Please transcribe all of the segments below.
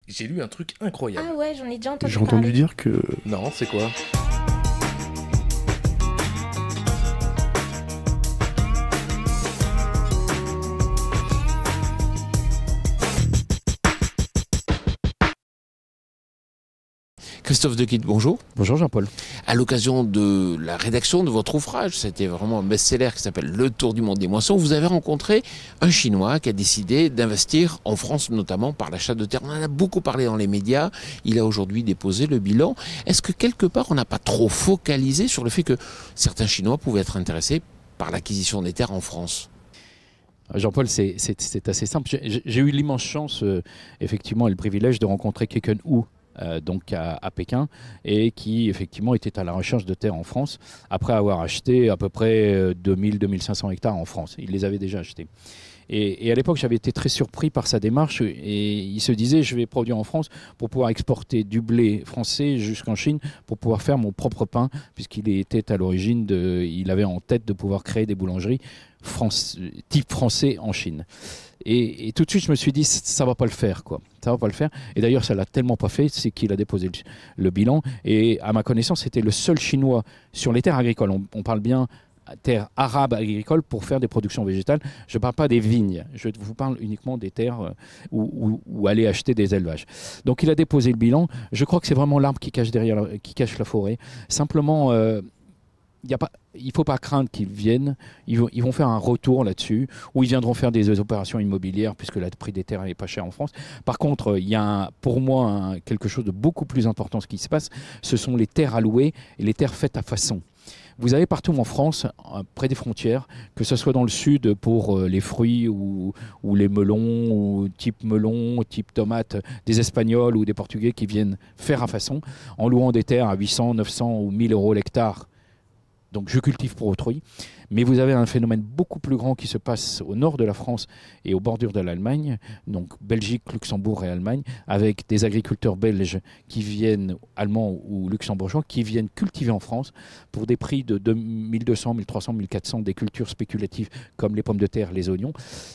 j'ai lu un truc incroyable. Ah ouais, j'en ai déjà entendu J'ai entendu parler. dire que... Non, c'est quoi? Christophe Dequitte, bonjour. Bonjour Jean-Paul. À l'occasion de la rédaction de votre ouvrage, c'était vraiment un best-seller qui s'appelle Le Tour du monde des moissons, vous avez rencontré un Chinois qui a décidé d'investir en France, notamment par l'achat de terres. On en a beaucoup parlé dans les médias. Il a aujourd'hui déposé le bilan. Est-ce que quelque part, on n'a pas trop focalisé sur le fait que certains Chinois pouvaient être intéressés par l'acquisition des terres en France? Jean-Paul, c'est assez simple. J'ai eu l'immense chance, effectivement, et le privilège de rencontrer Keken Hu, donc à Pékin, et qui effectivement était à la recherche de terres en France, après avoir acheté à peu près 2000-2500 hectares en France. Il les avait déjà achetés. Et à l'époque, j'avais été très surpris par sa démarche, et il se disait, je vais produire en France pour pouvoir exporter du blé français jusqu'en Chine, pour pouvoir faire mon propre pain, puisqu'il était à l'origine, il avait en tête de pouvoir créer des boulangeries type français en Chine. Et tout de suite, je me suis dit, ça va pas le faire, quoi. Ça va pas le faire. Et d'ailleurs, ça l'a tellement pas fait, c'est qu'il a déposé le bilan. Et à ma connaissance, c'était le seul Chinois sur les terres agricoles. On parle bien terres arabes agricoles pour faire des productions végétales. Je ne parle pas des vignes. Je vous parle uniquement des terres où aller acheter des élevages. Donc, il a déposé le bilan. Je crois que c'est vraiment l'arbre qui cache qui cache la forêt. Simplement, il ne faut pas craindre qu'ils viennent. Ils vont faire un retour là-dessus, où ils viendront faire des opérations immobilières, puisque le prix des terres n'est pas cher en France. Par contre, il y a pour moi quelque chose de beaucoup plus important, ce qui se passe, ce sont les terres allouées et les terres faites à façon. Vous avez partout en France, près des frontières, que ce soit dans le sud pour les fruits ou les melons, ou type melon, type tomate, des Espagnols ou des Portugais qui viennent faire à façon, en louant des terres à 800, 900 ou 1000 euros l'hectare. Donc je cultive pour autrui. Mais vous avez un phénomène beaucoup plus grand qui se passe au nord de la France et aux bordures de l'Allemagne, donc Belgique, Luxembourg et Allemagne, avec des agriculteurs belges qui viennent, allemands ou luxembourgeois, qui viennent cultiver en France pour des prix de 1200, 1300, 1400, des cultures spéculatives comme les pommes de terre, les oignons,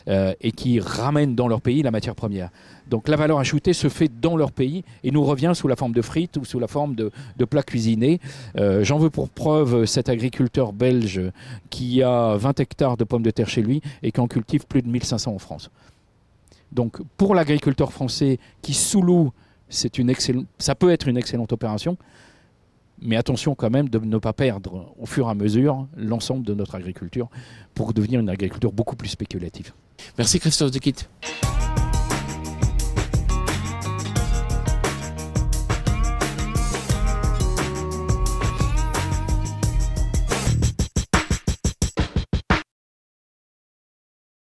et qui ramènent dans leur pays la matière première. Donc la valeur ajoutée se fait dans leur pays et nous revient sous la forme de frites ou sous la forme de plats cuisinés. J'en veux pour preuve cet agriculteur belge qui a 20 hectares de pommes de terre chez lui et qui en cultive plus de 1500 en France. Donc pour l'agriculteur français qui sous-loue, ça peut être une excellente opération, mais attention quand même de ne pas perdre au fur et à mesure l'ensemble de notre agriculture pour devenir une agriculture beaucoup plus spéculative. Merci Christophe Dequitte.